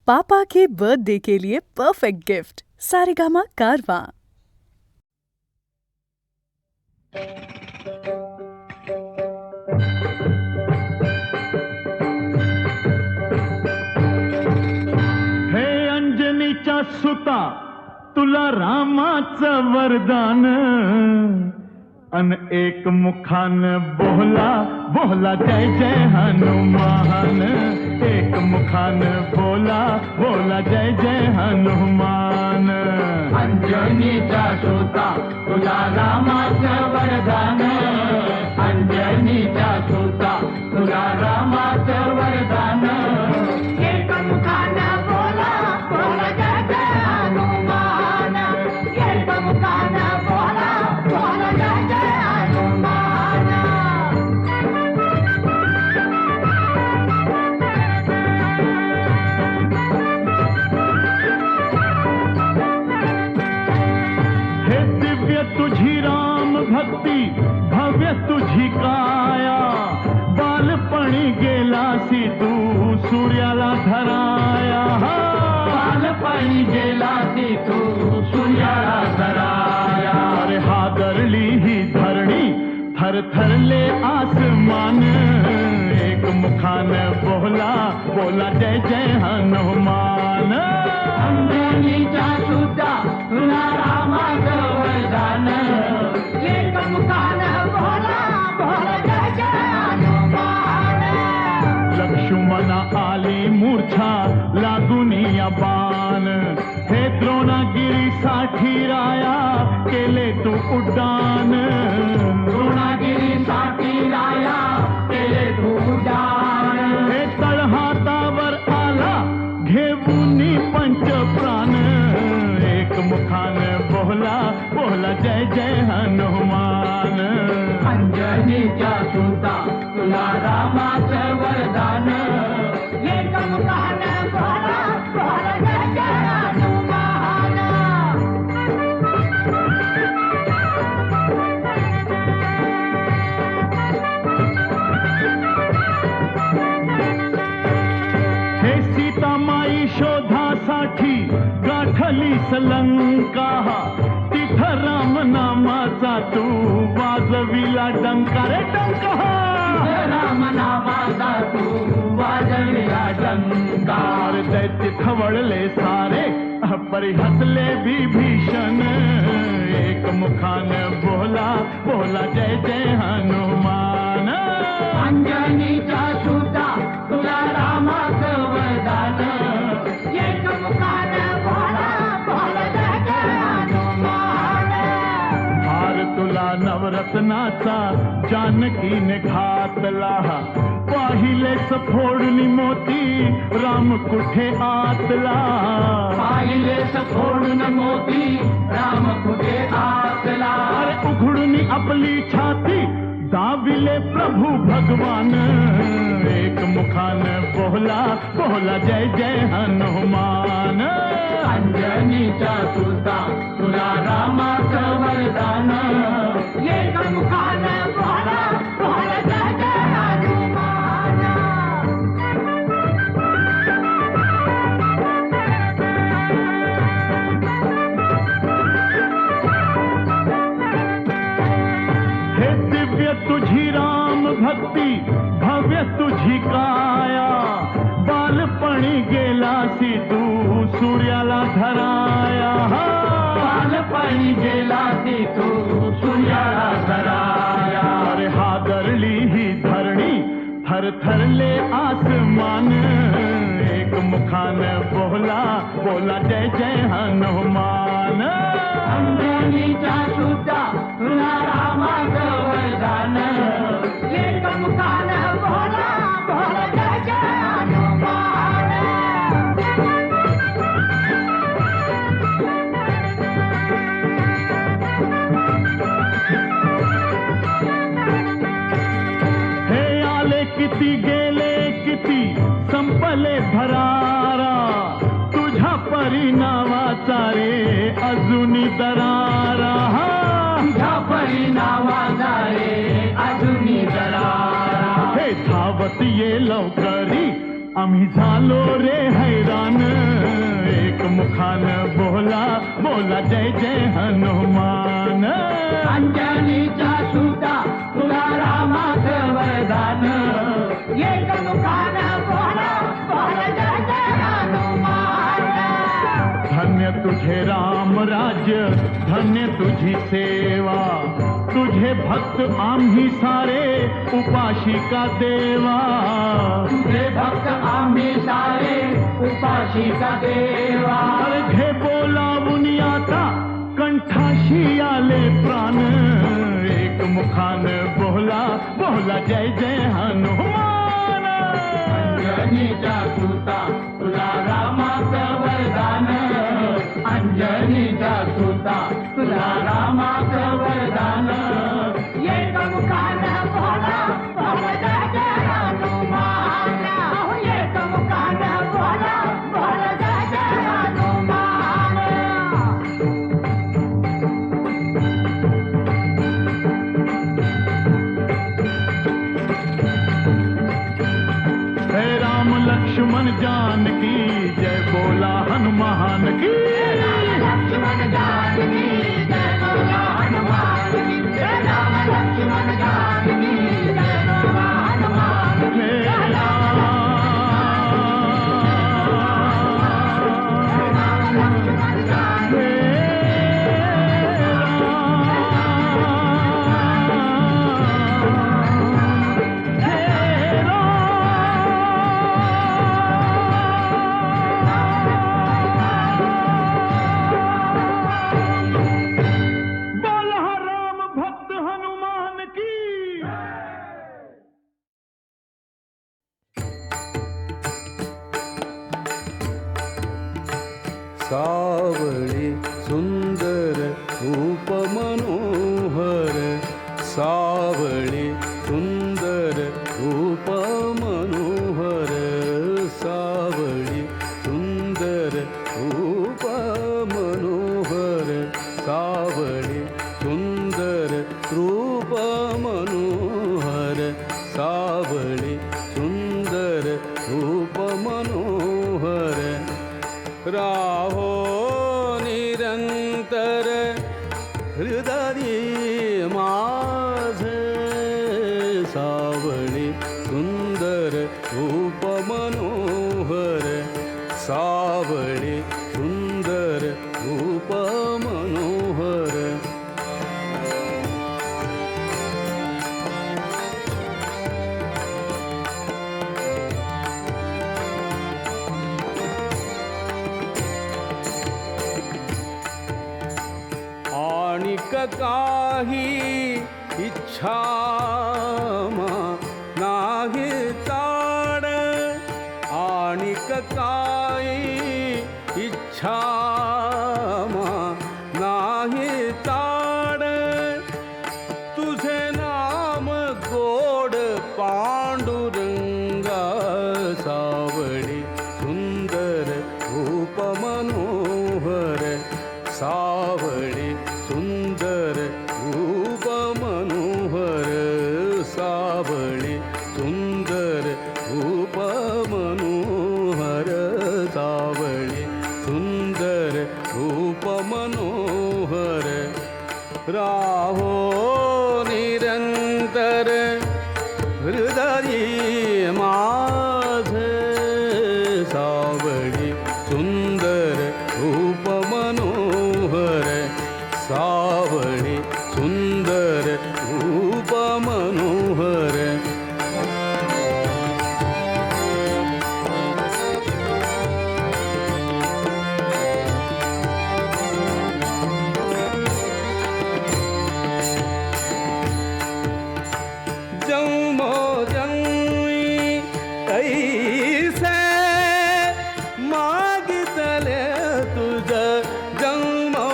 पापा के birthday के लिए perfect gift Saregama कारवां। हे अंजनीच्या सुता तुला रामाचं वरदान अन एक मुखान बोला बोला जय जय हनुमान एक मुखान बोला बोला जय जय हनुमान अंजनीचा सुता तुला रामाचं वरदान अंजनीचा सुता तुला रामाचं वरदान एक मुखानं बोला बोला जय जय हनुमान एक मुखानं बोला बोला जय जय हनुमान हे दिव्य तुझी राम भक्ती भव्य तुझी काया बालपणी गेलासी तू सूर्याला धराया बालपणी गेलासी तू सूर्याला धराया अरे हादरली ही धरणी थरथरले आसमान एक मुखान बोला बोला जय जय हनुमान अंजनीचा सुता तुला रामाचं वरदान एक मुखानं बोला बोला जय जय हनुमान लक्ष्मणा आली मूर्छा लागुनी या बाण हे द्रोणागिरीसाठी राया केले तू उड्डाण द्रोणागिरीसाठी राया केले तू उड्डाण हे तळहातावर आला घेऊनी पंच प्राण एक मुखान बोला बोला जय जय हनुमान अंजनीचा सुता तुला रामाचं वरदान एक मुखानं बोला बोला जय जय हनुमान हे सीतामाई शोधासाठी गाठली सलंका तिथं राम नामाचा तू वाजविला डंका रे डंका राम नामाचा तू वाजविला डंका दैत्य खवळले सारे परी हसले विभीषण एक मुखान बोला बोला जय जय हनुमान अंजनीचा सुता तुला रामाचं वरदान एक मुखानं बोला बोला जय जय हनुमान हार तुला नवरत्नाचा जानकीने घातला पाहिले सफोडणी मोती राम कुठे आतला पाहिले सफोडून मोती राम कुठे आतला अरे उघडून आपली छाती दाविले प्रभू भगवान एक मुखान बोला बोला जय जय हनुमान अंजनीचा सुता तुला रामाचं वरदान एक मुखानं बोला बोला जय जय हनुमान हे दिव्य तुझी राम भक्ती भव्य तुझी काया बालपणी गेलासी तू सूर्याला धराया बालपणी गेलासी तू सूर्याला धराया अरे हादरली ही धरणी थरथरले आसमान एक मुखान बोला बोला जय जय हनुमान अंजनीचा सुता तुला रामाचं वरदान एक मुखानं बोला बोला जय जय हनुमान हे आले किती गेले किती संपले भरारा तुझ्या परिणामाचा रे अजूनी दरारा तुझ्या परिणामाचा रे अजूनी दरारा हे धावत ये लवकरी आम्ही झालो रे हैरान बोला जय जय हनुमान. अंजनीचा सुता तुला रामाचं वरदान एक मुखान बोला बोला जय जय हनुमान. धन्य तुझे राम राज्य, धन्य तुझी सेवा, तुझे भक्त आम्ही सारे उपाशिका देवा. तुझे भक्त आम्ही सारे उपाशिका देवा. घे बोलावून आता कंठाशी आले प्राण, एक मुखान बोला बोला जय जय हनुमान. अंजनीचा सुता तुला रामाचं वरदान अंजनीचा सुता तुला रामाचं वरदान एक मुखान बोला बोला जय जय हनुमान. एक मुखान बोला बोला जय जय हनुमान. हे राम लक्ष्मण जानकी जय बोला हनुमान की. लक्ष्मण जानकी जय बोला हनुमान की. जय राम लक्ष्मण जानकी जय बोला हनुमान की. हे जय राम लक्ष्मण जानकी. बोला राम भक्त हनुमान की. सावळी सुंदर रूप मनोहर, सावळी सुंदर रूप मनोहर, सावळी सुंदर रूप मनोहर, सावळी सुंदर रूप मनोहर, सावळी सुंदर रूप मनोहर. राहो निरंतर हृदय माझे, सावळी सुंदर रूप मनोहर, सावळी सुंदर रूप मनोहर. आणिक काही इच्छा नाही ताड, आणिक काही इच्छा नाही ताड, तुझे नाम गोड पांडुरंगा, सावळी सुंदर रूप मनोहर, सावळी सुंदर रूप मनोहर, सावळी सुंदर रूप मनोहर, सावळी सुंदर रूप मनोहर. राहो निरंतर हृदय माझे, सावळी सुंदर रूप मनोहर, सावळी सुंदर रूप मनोहर. जन्मो जन्मी कैसे मागितले तुझ, जन्मो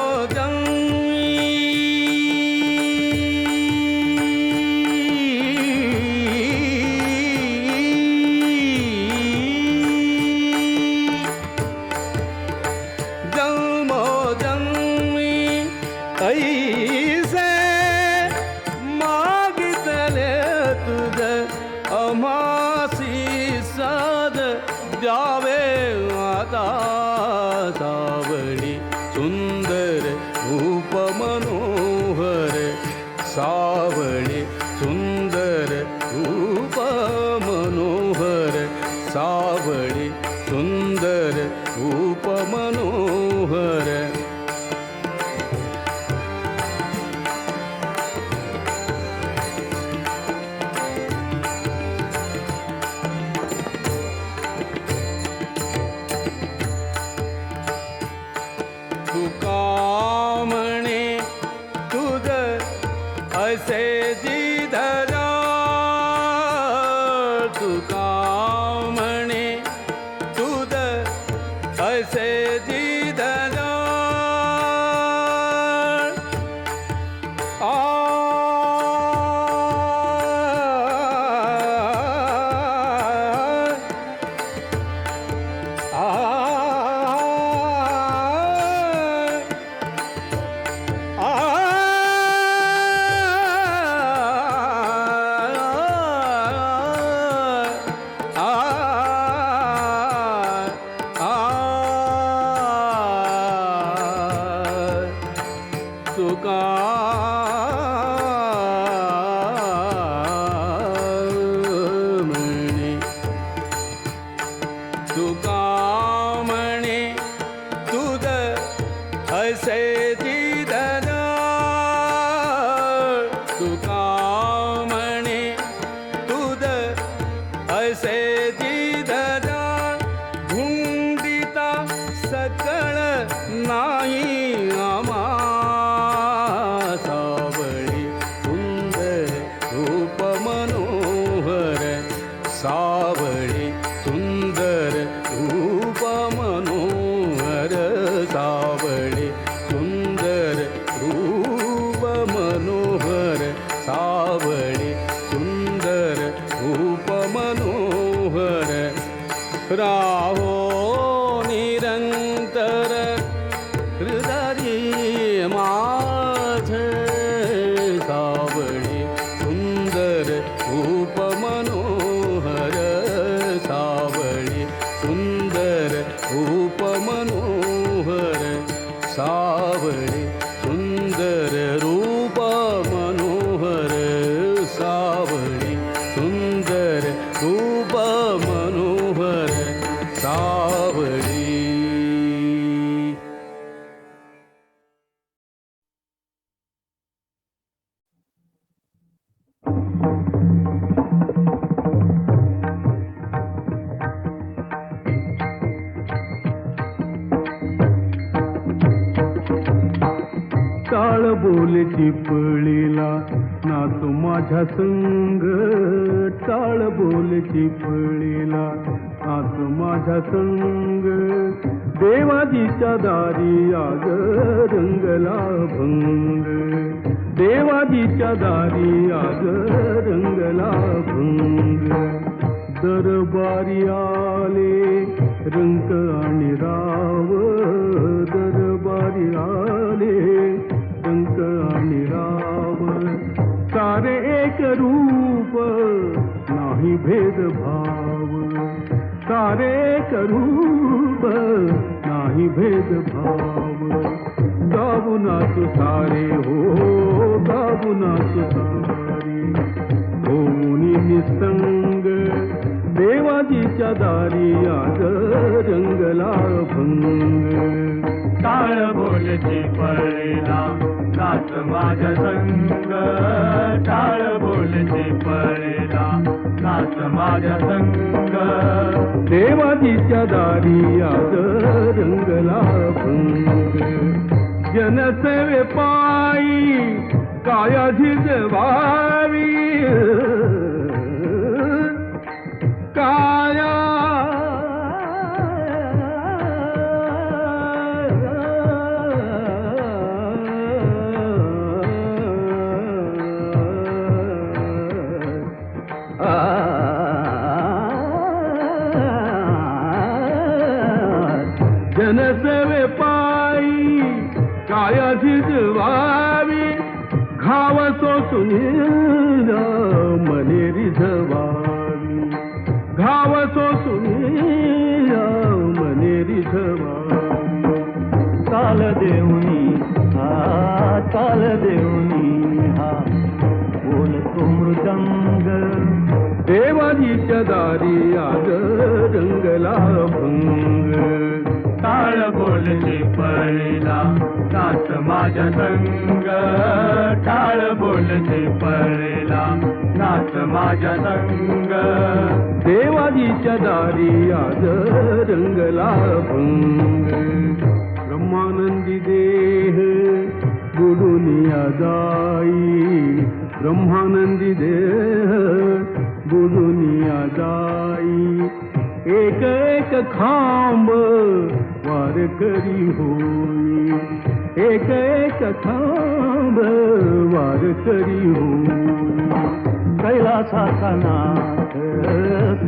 जन्मो जन्मी ऐसे मागितले तुझ, अमासी सद द्यावे आता, सावळी सुंदर सुंदर रूप मनोहर तुका म्हणे तुझ असे जिधरा तुका म्हणे तुझ असे जिधरा तुका म्हणे तुका म्हणे तुझ असे जिधरा तुका म्हणे तुझ असे जिधरा धुंडिता सकळ नाही आमा सावळी सुंदर रूप मनोहर सावळी सुंदर रूप मनोहर सावळी सुंदर रूप मनोहर सावळी सुंदर रूप मनोहर राहो निरंतर हृदय माझ सावळी सुंदर रूप मनोहर सावळी सुंदर रूप मनोहर सावळी सुंदर रूप मनोहर सावळी सुंदर रूप मनोहर सावळी टाळ बोल चिपळीला नाचू माझ्या संग टाळ बोल चिपळीला नाचू माझ्या संग देवाजीच्या दारी आग रंगला भंग देवाजीच्या दारी आग रंगला भंग दरबारी आले रंक आणि राव दरबारी आले रंक आणि राव सारे एक रूप नाही भेदभाव सारे एक रूप नाही भेदभाव गाऊ नाचू सारे हो गाऊ नाचू सारे होऊनी निसंग देवाजीच्या दारी आज रंगला भंग टाळ बोल चिपळीला नाच माझ्या संग टाळ बोल चिपळीला नाच माझ्या संग देवाजीच्या दारी आज रंगला भंग जनसेवे पायी काया झिजवावी काया जनसेवे पायी काया झिजवावी घाव सोसून मने रिझवावी घाव सोसून मने रिझवावी चाल देऊनी हा चाल देऊनी हा बोलतो मृदंग देवाजीच्या दारी आज रंगला भंग. टाळ बोलचे पळला नाच माझ्या संग, टाळ बोलचे पळला नाच माझ्या संग. देवाजीच्या दारी आज रंगला भंग. ब्रह्मानंदी देह बुडून जाई, ब्रह्मानंदी देह बुडून जाई. एक एक खांब वारकरी होई, एक एक खांब वारकरी होई. कैलासाचा नाथ,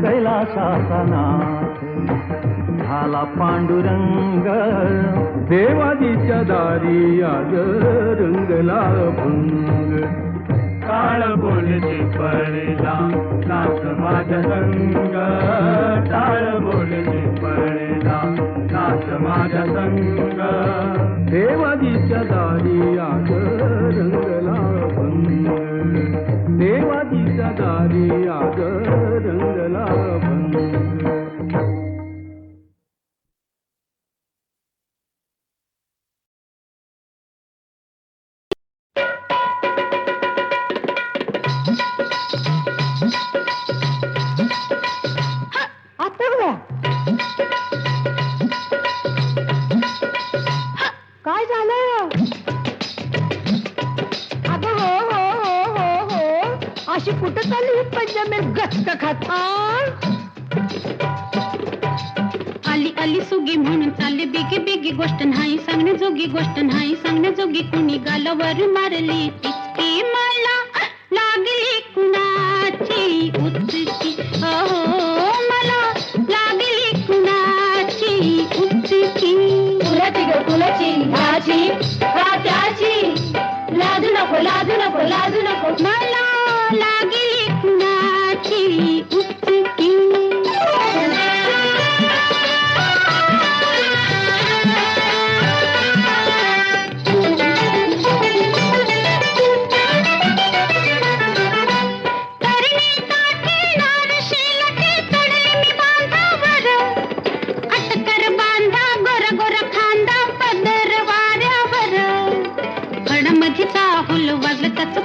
कैलासाचा नाथ झाला पांडुरंग. देवाजीच्या दारी आज रंगला भंग. टाळ बोलचे पळला नाच माझ्या संग, टाळ बोलचे पळला नाच माझ्या संग. देवाजीच्या दारी आज रंगला भंग. देवाजीच्या दारी आज रंगला भंग. काय झालं अगं? हो हो हो हो हो, अशी कुठं चालली ही पंजाबी गचक खात? आली आली सुगी म्हणून चालली बिगी बिगी, गोष्ट नाही सांगण्याजोगी, गोष्ट नाही सांगण्याजोगी. कुणी गालावर मारली टिचकी, मला लागली कुणाची उचकी. अहो मला लागली कुणाची उचकी. कुणाची ग कुणाची? ह्याची का त्याची? लाजू नको लाजू नको लाजू नको. मला लागली कुणाची उचकी.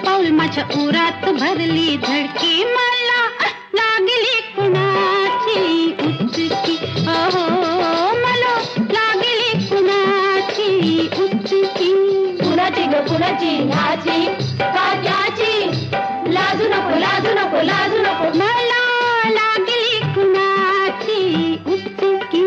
पाऊल माझ्या उरात भरली धडकी, मला लागली कुणाची उचकी. अहो मला लागली कुणाची उचकी. कुणाची ग कुणाची? ह्याची का त्याची? लाजू नको लाजू नको लाजू नको. मला लागली कुणाची उचकी.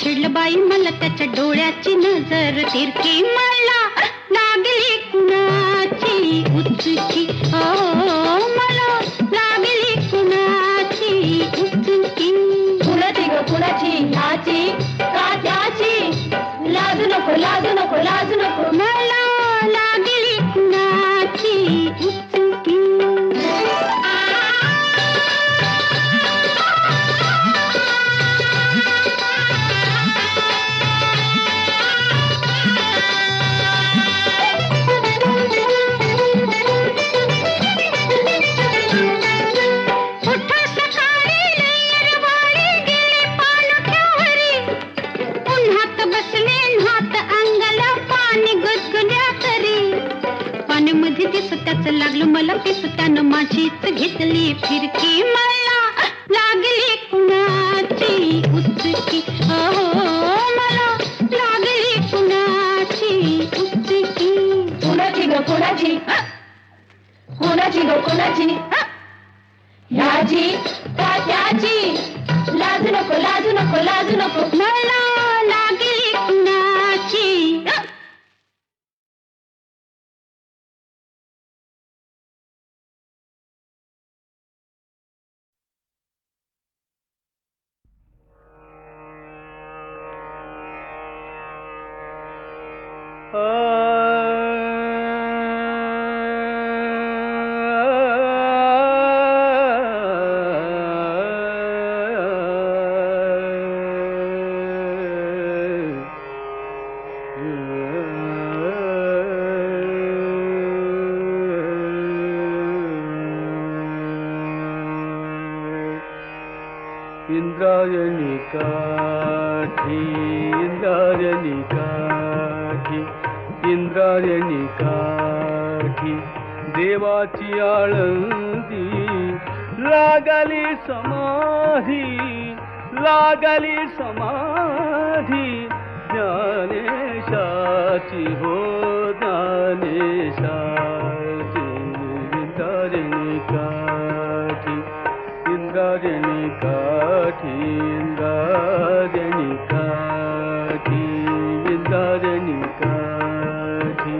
छेडलं बाई मला त्याच्या डोळ्याची नजर तिरकी, मला लागली कुणाची उचकी. अहो मला लागली कुणाची उचकी. कुणाची ग कुणाची? ह्याची का त्याची? लाजू नको लाजू नको लाजू नको. मला लागली कुणाची उचकी. लागलं मला पिस त्यानं माझीच घेतली फिरकी, मला लागली कुणाची उचकी. अहो मला लागली कुणाची उचकी. कुणाची ग कुणाची? कुणाची ग कुणाची? ह्याची का त्याची? लाजू नको लाजू नको लाजू नको. मला लागली कुणाची. इंद्रायणी काठी इंद्रायणी काठी इंद्रायणी काठी देवाची आळंदी लागली समाधी ज्ञानेशाची हो ज्ञानेशाची इंद्रायणी काठी इंद्रायणी काठी इंद्रायणी काठी इंद्रायणी काठी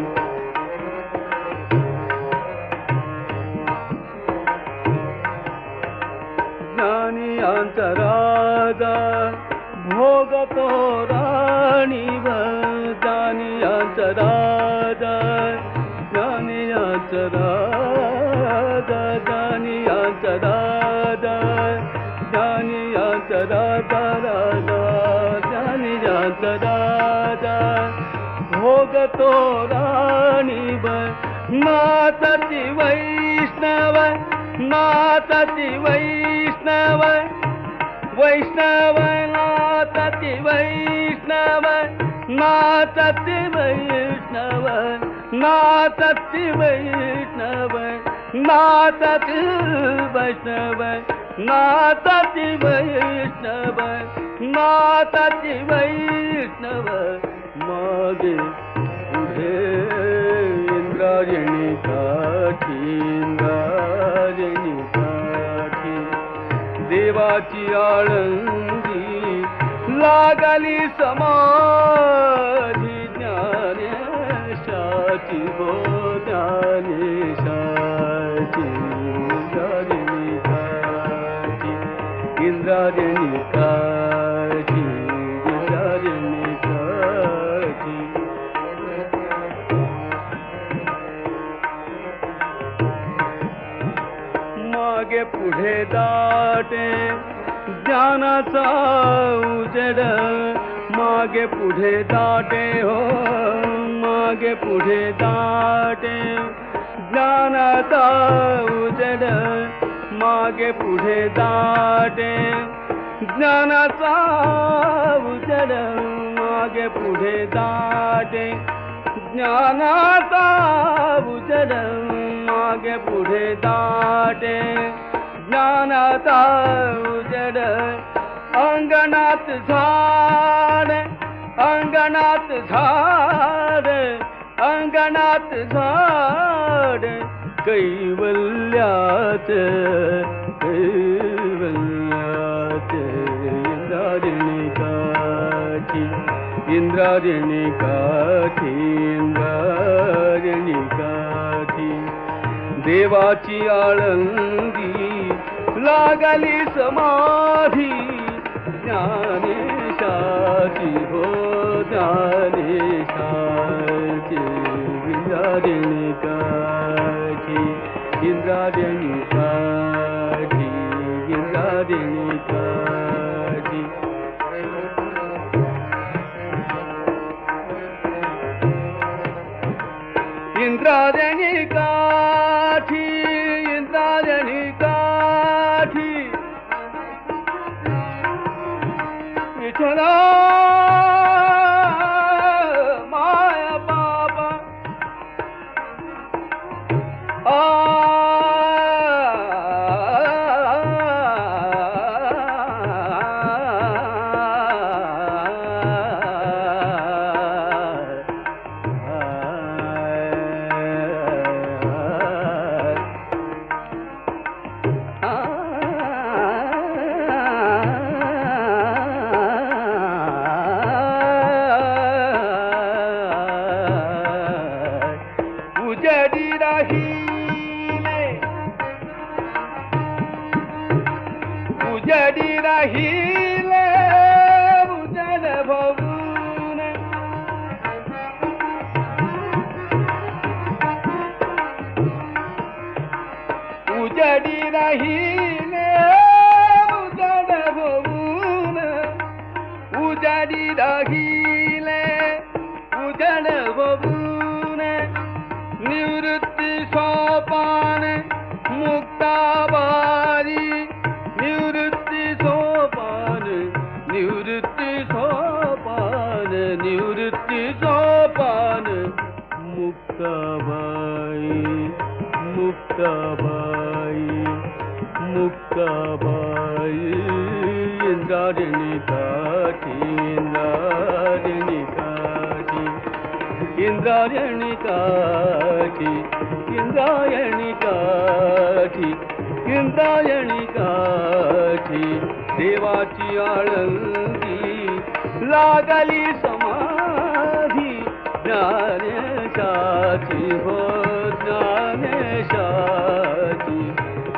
ज्ञानी अंतरादा भोगतो राणीव ज्ञानी अंतरादा ज्ञानी अंतरादा ज्ञानी अंतरादा ज्ञानी अंतरादा ज्ञानी अंतरादा भोगतो राणीव नातति वैष्णव नातति वैष्णव वैष्णव नातति वैष्णव नातति वैष्णव नातति वैष्णव नातति वैष्णव नातति वैष्णव नातति वैष्णव मागे पुढे इंद्रायणी काठी इंद्रायणी काठी देवाची आळंदी लागली समाधी ज्ञानेशाची हो ज्ञानेशाची इंद्रायणी काठी इंद्रायणी काठी इंद्रायणी काठी मागे पुढे दाटे ज्ञानाचा उजेड मागे पुढे दाटे हो मागे पुढे दाटे ज्ञानाचा उजेड मागे पुढे दाटे ज्ञानाचा उजेड मागे पुढे दाटे ज्ञानाचा उजेड मागे पुढे दाटे ज्ञानाचा उजेड अंगणात झाड अंगणात झाड अंगणात झाड कैवल्यात कैवल्यात इंद्रायणी काठी इंद्रायणी काठी इंद्रायणी काठी देवाची आळंदी लागली समाधी ज्ञानेशाची हो ज्ञानेशाची इंद्रायणी काठी इंद्रायणी काठी इंद्रायणी काठी इंद्रायणी काठी इंद्रायणी काठी विठ्ठला माया बाबा उजडी राहिले उजडी राहिले उजड भरून उजडी राहिले उजड भरून उजडी राहिले उजड भरून निवृत्ती सोपान मुक्ताबारी निवृत्ती सोपान मुक्ताबाई मुक्ताबाई इंद्रायणी काठी इंद्रायणी काठी इंद्रायणी काठी इंद्रायणी काठी इंद्रायणी काठी देवाची आळंदी लागली समाधी ज्ञानेशाची हो ज्ञानेशाची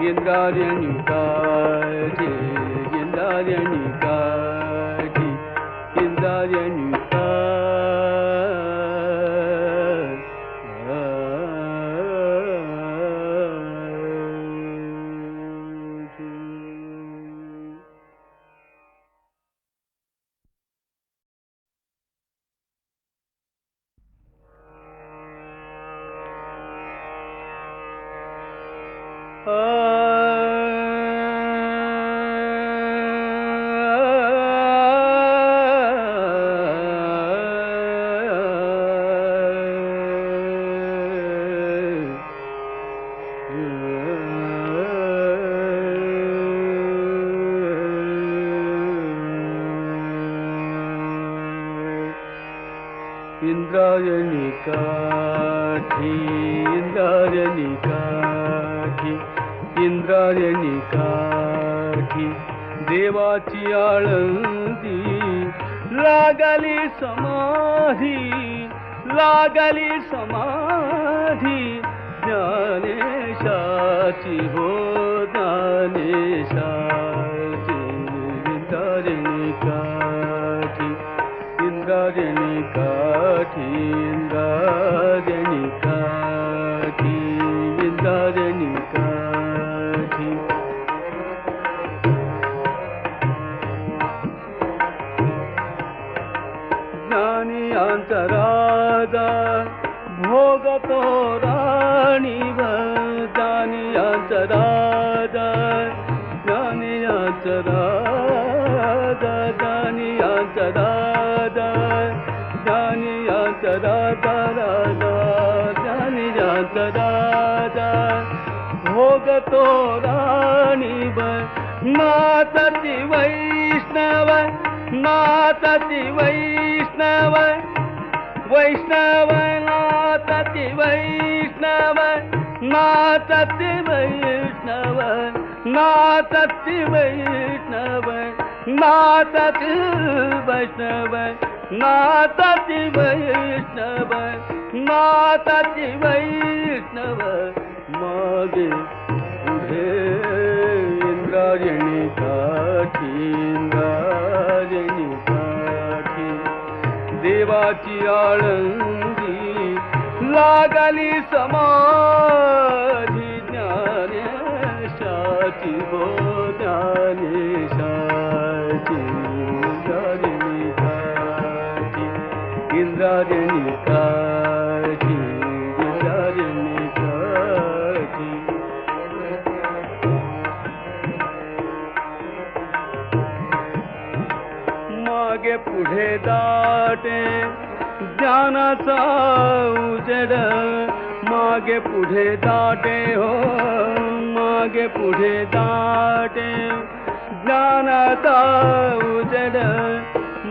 इंद्रायणी काठी इंद्रायणी काठी इंद्रायणी इंद्रायणी काठी इंद्रायणी काठी इंद्रायणी काठी देवाची आळंदी लागली समाधी ज्ञानेशाची हो ज्ञानेशाची इंद्रायणी काठी इंद्रायणी काठी इंद्रायणी काठी इंद्रायणी काठी ज्ञानी अंतरादा भोगतो राणीव ज्ञानी अंतरादा ज्ञानी अंतरादा ज्ञानी अंतरादा ज्ञानी अंतरादा ज्ञानी अंतरादा भोगतो राणीव नातति वैष्णव नातति वैष्णव वैष्णव नातति वैष्णव नातति वैष्णव नातति वैष्णव नातति वैष्णव नातति वैष्णव नातति वैष्णव मागे पुढे इंद्रायणी काठी इंद्रायणी काठी देवाची आळंदी लागली समाधी ज्ञानेशाची हो ज्ञानेशाची इंद्रायणी काठी इंद्रायणी काठी इंद्रायणी काठी मागे पुढे दाटे ज्ञानाचा उजेड मागे पुढे दाटे हो मागे पुढे दाटे ज्ञानाचा उजेड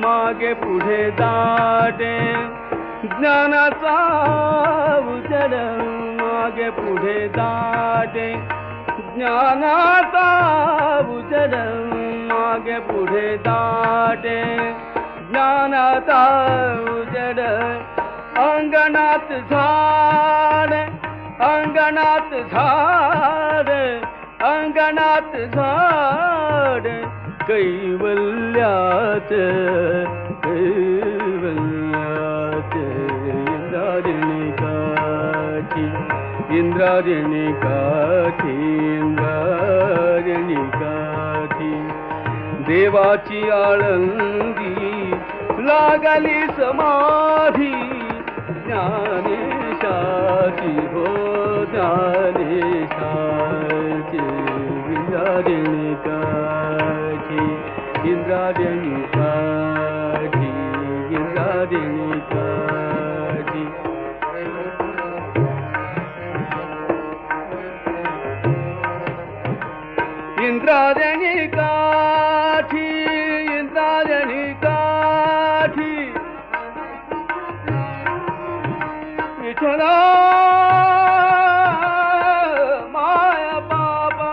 मागे पुढे दाटे ज्ञानाचा उजेड मागे पुढे दाटे ज्ञानाचा उजेड मागे पुढे दाटे ज्ञानाचा उजेड अंगणात झाड अंगणात झाड अंगणात झाड कैवल्यात कैवल्यात इंद्रायणी काठी इंद्रायणी काठी इंद्रायणी काठी देवाची आळंदी लागली समाधी ज्ञानेशाची हो ज्ञानेशाची इंद्रायणी काठी इंद्रायणी काठी इंद्रायणी काठी इंद्रायणी काठी इंद्रायणी काठी विठला माया बाबा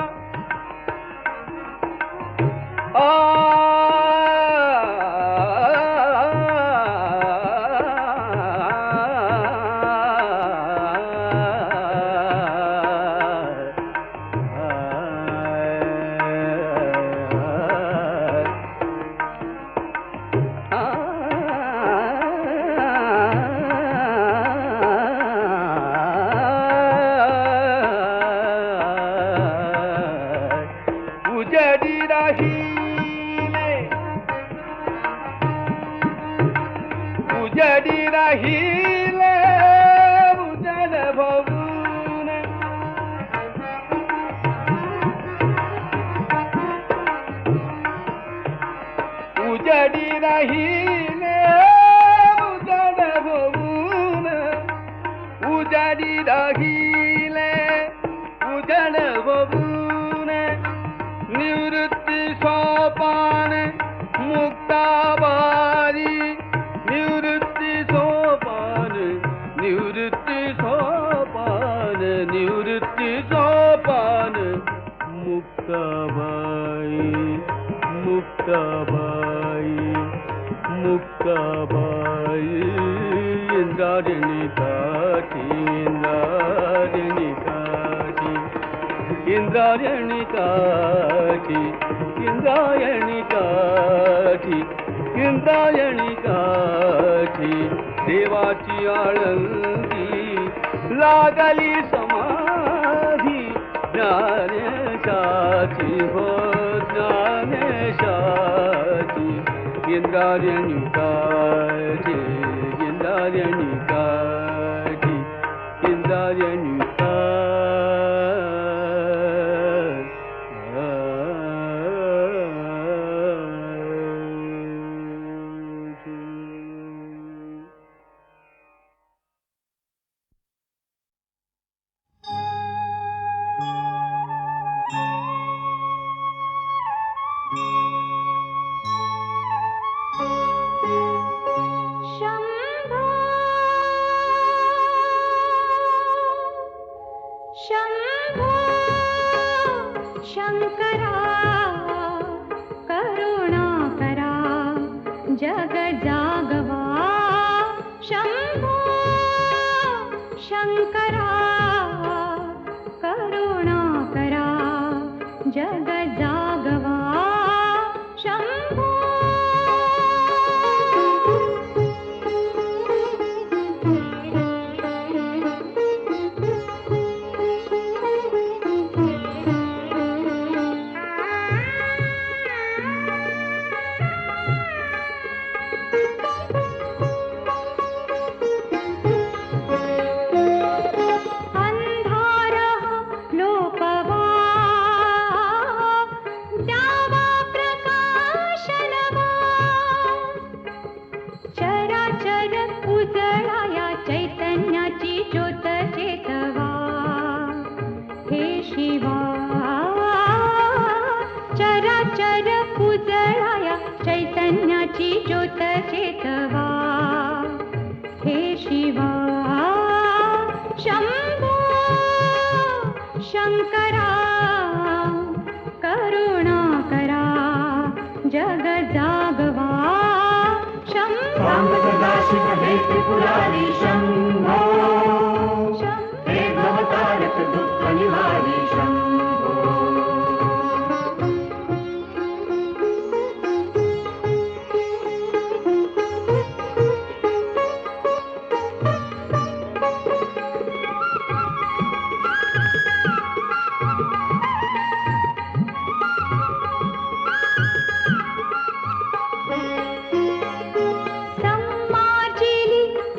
उजडी राहिले उजडी राहिले उजड भवून उजडी राहिले उजड भवून उजडी राहिले उजड भवून निवृत्ती सोपान मुक्ताबारी निवृत्ती सोपान निवृत्ती सोपान निवृत्ती सोपान मुक्ताबाई मुक्ताबाई मुक्ताबाई इंद्रायणी काठी इंद्रायणी काठी इंद्रायणी काठी इंद्रायणी काठी इंद्रायणी काठी देवाची आळंदी लागली समाधी ज्ञानेशाची हो ज्ञानेशाची इंद्रायणी काठी इंद्रायणी काठी इंद्रायणी शंभो शंभो शंकरा करुणाकरा जग जागवा शंभो शंकरा करुणाकरा जग जागवा शंभो चैतन्याची ज्योत चेतवा हे शिवा शंभो शंकरा करुणाकरा जग जागवा शंभो सदाशिव हे त्रिपुरारी शंभो हे भवतारक दुःख निवारी शंभो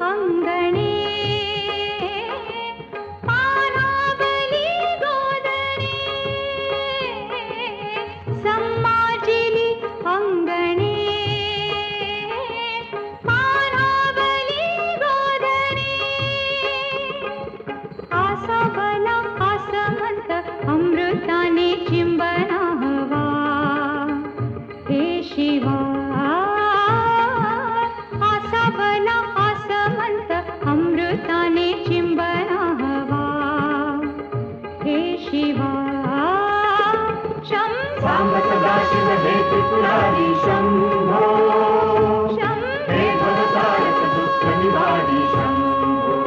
अंगणे पानावली गोद सांब सदाशिव हे त्रिपुरारी शंभो हे भवतारक दुःख निवारी शंभो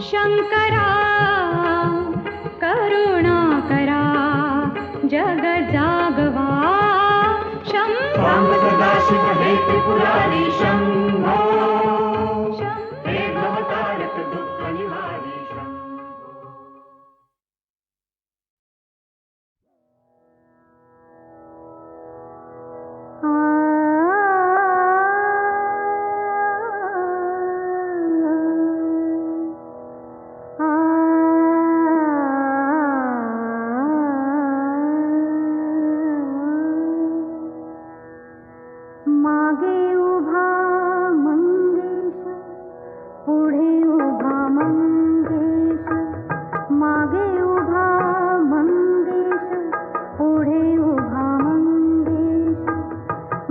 शंकरा करुणा करा जग जागवा सांब सदाशिव हे त्रिपुरारी शंभो हे भवतारक दुःख निवारी शंभो मागे उभा मंगेश पुढे उभा मंगेश मागे उभा मंगेश पुढे उभा मंगेश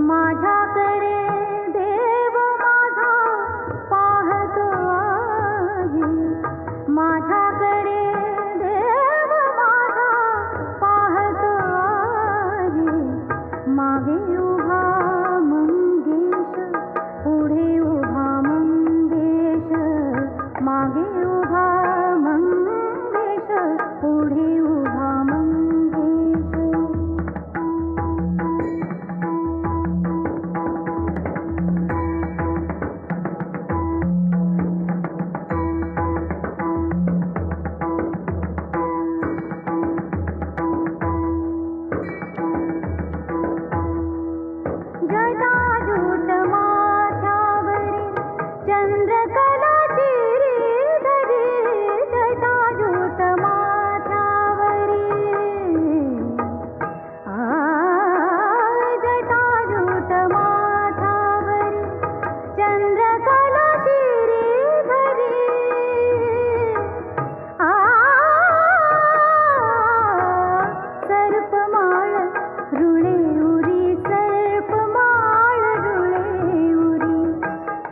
माझ्याकडे देव माझा पाहतो आहे माझ्याकडे देव माझा पाहतो आहे मागे उभा मंगेश पुढे उभा मंगेश मागे उभा मंगेश पुढे उभा मंगेश जटाजूट माथ्यावरी चंद्रकला श्रीधरी जटाजूट माथ्यावरी जटाजूट माथ्यावरी चंद्रकला श्रीधरी सर्पमाळ रुळे उरी सर्पमाळ रुळे उरी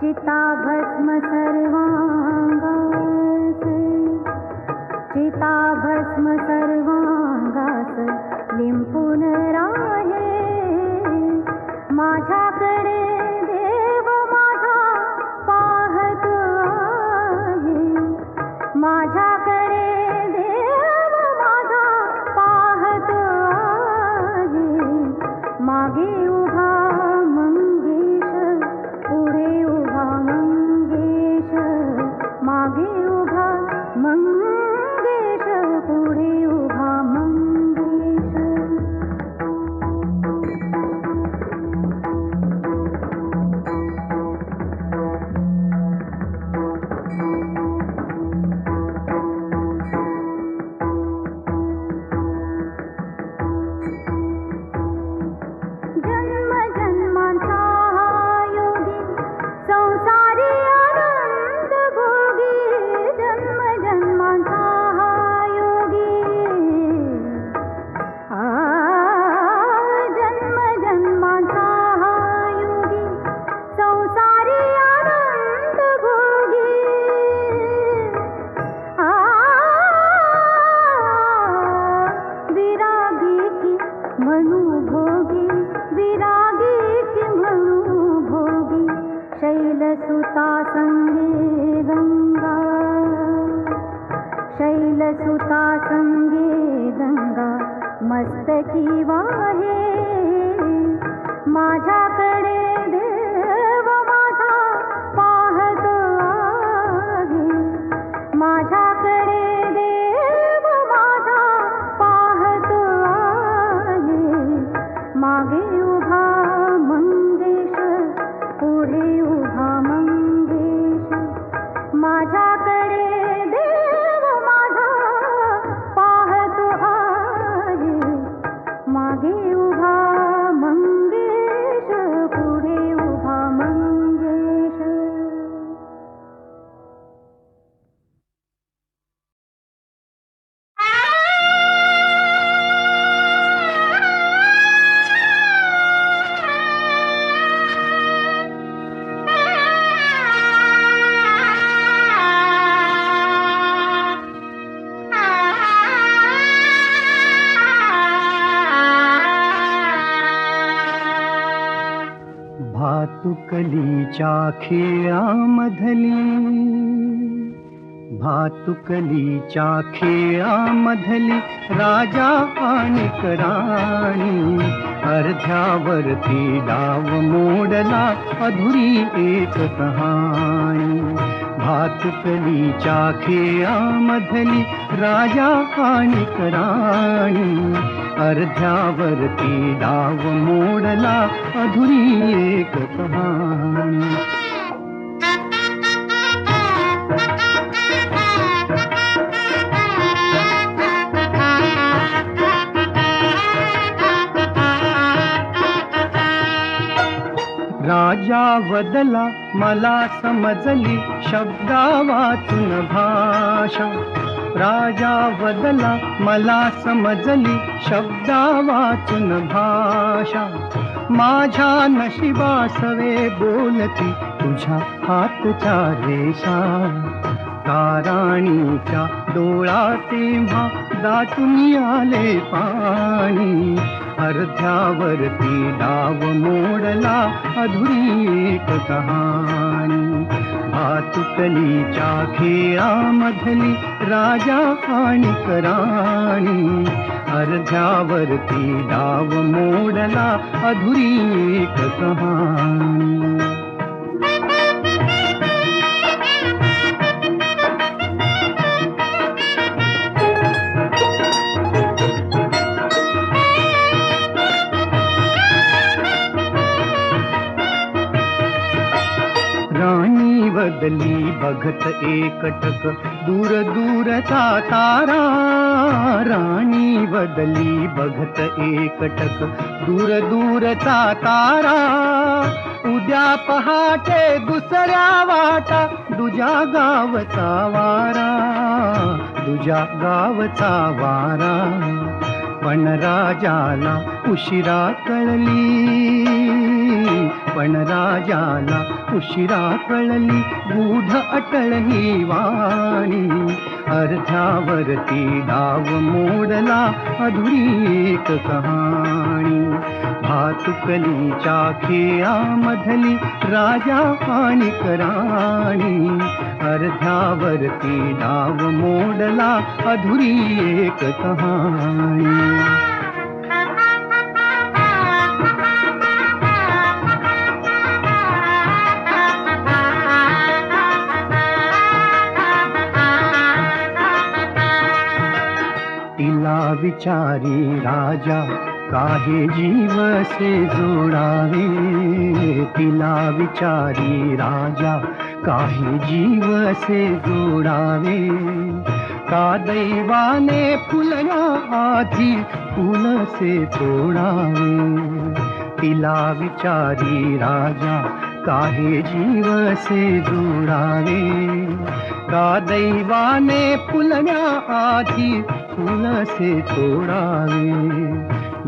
चिताभस्म सर्वांगास चिताभस्म सर्वांगास लिंपून राहे माझ्याकडे देव माझा पाहतो आहे माझ्याकडे देव माझा पाहतो आहे मागे उभा मंगेश पुढे उभा मंगेश मागे उभा मंगेश पुढे उभा मंगेश जन्म जन्मांचा हा योगी संसारी आनंद भोगी जन्म जन्मांचा हा योगी जन्म जन्मांचा हा योगी संसारी आनंद भोगी विरागी की म्हणू भोगी विरागी की म्हणू भोगी शैलसुता संगे गंगा शैलसुता संगे गंगा मस्तकी वाहे माझ्याकडे देव माझा पाहतो आहे माझ्याकडे देव माझा पाहतो आहे मागे उभा मंगेश भातुकलीच्या खेळामधली, भातुकलीच्या खेळामधली राजा आणि राणी, अर्ध्यावरती डाव मोडला अधुरी एक कहाणी. भातुकलीच्या खेळामधली राजा आणि राणी, अर्ध्यावरती डाव मोडला अधुरी एक कहाणी. राजा वदला मला समजली शब्दा वाचून भाषा, राजा वदला मला समजली शब्दा वाचून भाषा. माझ्या नशिबासवे बोलती तुझ्या हातच्या रेषा, ताराणीच्या डोळा तेव्हा दाटून आले पाणी, अर्ध्यावरती डाव मोडला अधुरी एक कहाणी. भातुकलीच्या खेळामधली राजा आणि राणी, अर्ध्यावरती डाव मोडला अधुरी एक कहाणी. राणी बदली बघत एकटक दूर दूरचा तारा, राणी बदली बघत एकटक दूर दूरचा तारा. उद्या पहाटे दुसऱ्या वाटा दुजा गावचा वारा, दुजा गावचा वारा. पण राजाला उशिरा कळली, पण राजाला उशिरा कळली गूढ अटळ ही वाणी, अर्ध्यावरती डाव मोडला अधुरी एक कहाणी. भातुकलीच्या खेळामधली राजा आणि राणी, अर्ध्यावरती डाव मोडला अधुरी एक कहाणी. तिला विचारी राजा काहे जीव से जोडावे, तिला विचारी राजा काहे जीव से जोडावे. का दैवाने फुलना आधी फूल से तोडावे, तिला विचारी राजा काहे जीव से जोडावे. का दैवाने फुलण्या आधी फूल से तोडावे.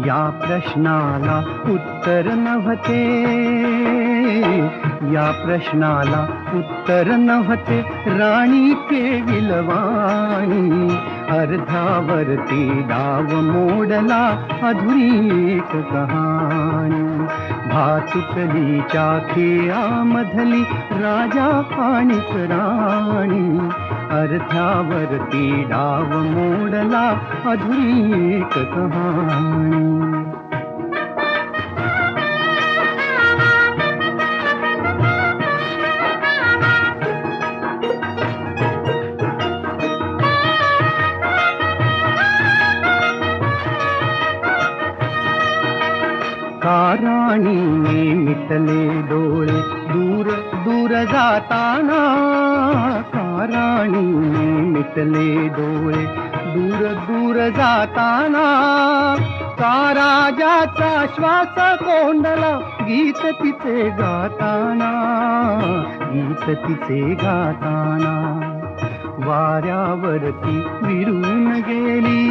या प्रश्नाला उत्तर नव्हते, या प्रश्नाला उत्तर नव्हते राणी केविलवाणी, अर्ध्यावरती डाव मोडला अधुरी एक कहाणी. भातुकलीच्या खेळामधली राजा आणि राणी, अर्ध्यावरती डाव मोडला अधुरी एक कहाणी. राणीने मिटले डोळे दूर दूर जाताना, राणीने मिटले डोळे दूर दूर जाताना. का राजाचा श्वास कोंडला गीत तिचे गाताना, गीत तिचे गाताना. वाऱ्यावरती विरून गेली,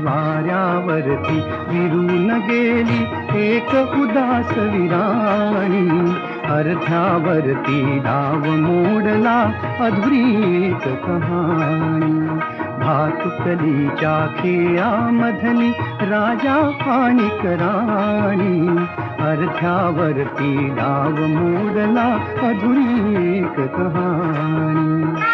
वाऱ्यावरती विरून गेली एक उदास विराणी, अर्ध्यावरती डाव मोडला अधुरी एक कहाणी. भातुकलीच्या खेळामधली राजा आणि राणी, अर्ध्यावरती डाव मोडला अधुरी एक कहाणी.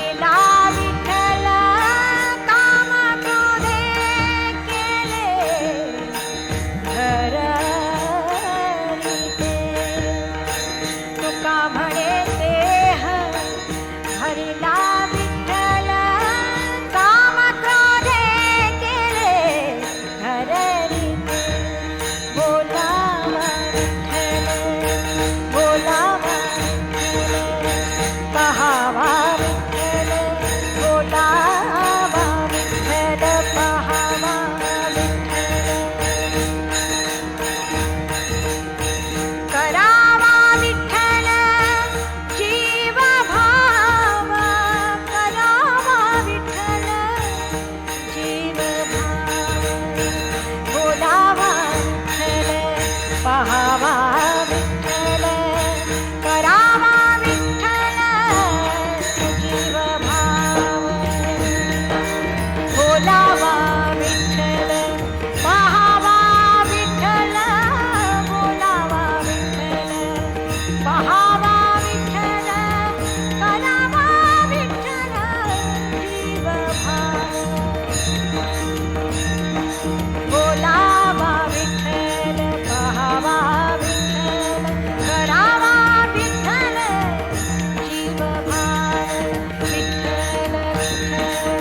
भरिला विठ्ठल काम क्रोधे केले घर रीते. तुका म्हणे देह भरिला विठ्ठल काम क्रोधे केले घर रीते. बोलावा विठ्ठल बोलावा पहावा विठ्ठल बोलावा विठ्ठल पहावा विठ्ठल. करावा विठ्ठल जीव भाव करावा विठ्ठल जीव भाव. बोलावा विठ्ठल पहावा विठ्ठल करावा विठ्ठल जीव भाव. बोलावा विठ्ठल पहावा विठ्ठल बोलावा विठ्ठल पहावा विठ्ठल करावा विठ्ठल जीव भाव. बोलावा विठ्ठल पहावा विठ्ठल करावा विठ्ठल जीव भाव. विठ्ठल विठ्ठल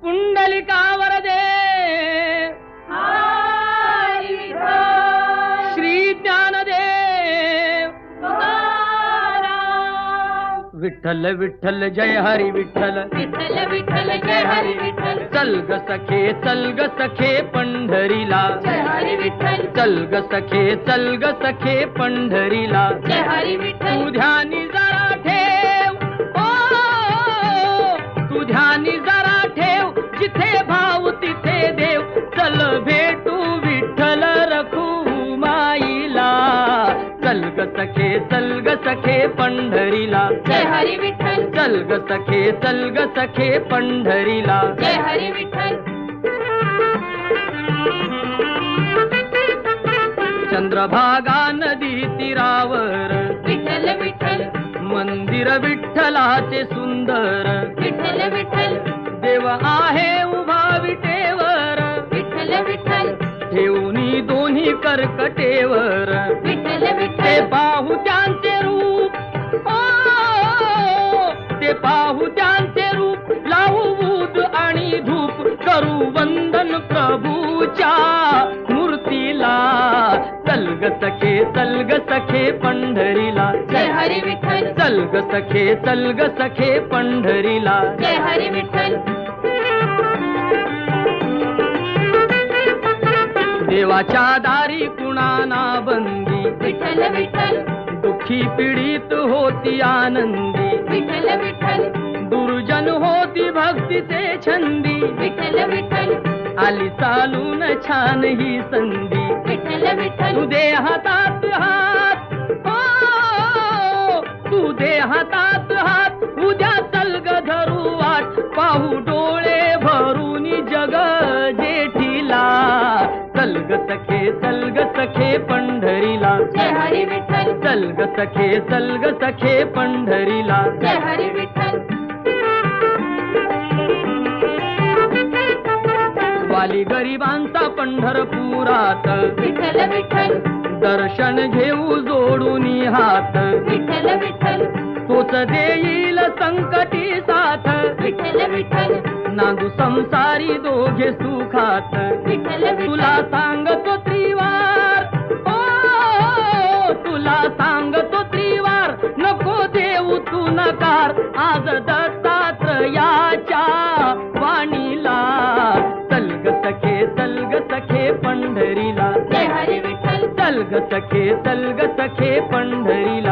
पुंडलिका वरदे श्री ज्ञानदेव विठ्ठल विठ्ठल जय हरी विठ्ठल विठ्ठल विठ्ठल जय हरी विठ्ठल चल ग सखे पंढरीला जय हरी विठ्ठल चल ग सखे पंढरीला जय हरी विठ्ठल तू ध्यानी जरा ठेव ओ तू ध्यानी जरा ठेव जिथे भाव तिथे देव चल भेटू विठ्ठल रखुमाईला चल ग सखे पंढरीला जय हरी विठ्ठल चल ग सखे पंढरीला जय हरी विठ्ठल चंद्रभागा नदी तीरावर विठ्ठल विठ्ठल मंदिर विठ्ठलाचे सुंदर विठ्ठल विठ्ठल देव आहे उभा विटेवर विठ्ठल विठ्ठल ठेवणी दोन्ही कर्कटेवर विठ्ठल ते विठ्ठल पाहू त्यांचे रूप ओ ते पाहू त्यांचे रूप लावू बूद आणि धूप करू वंदन प्रभूच्या मूर्तीला चल ग सखे पंढरीला जय हरी विठ्ठल चल ग सखे पंढरीला जय हरी विठ्ठल देवाच्या दारी कुणाना बंदी विठ्ठल विठ्ठल दुःखी पीडित होती आनंदी विठ्ठल विठ्ठल दुर्जन होती भक्तीचे छंदी विठ्ठल विठ्ठल आली चालून छान ही संधी विठ्ठल विठ्ठल तू दे हातात हात ओ तू दे हातात हात उद्या चल ग धरू वाट पाहू डोळे भरून जग जेठीला चल ग सखे पंढरीला जय हरी विठ्ठल चल ग सखे पंढरीला जय हरी विठ्ठल वाली गरिबांचा पंढरपुरात विठ्ठल विठ्ठल दर्शन घेऊ जोडून हात विठ्ठल विठ्ठल तोच देईल संकटी साथ विठ्ठल विठ्ठल नांदू संसारी दोघे सुखात विठ्ठल तुला सांगतो त्रिवार ओ तुला सांगतो त्रिवार नको देऊ तू नकार आज दत्तात्रयाच्या वाणीला चल ग सखे पंढरीला जय हरी विठ्ठल चल ग सखे पंढरीला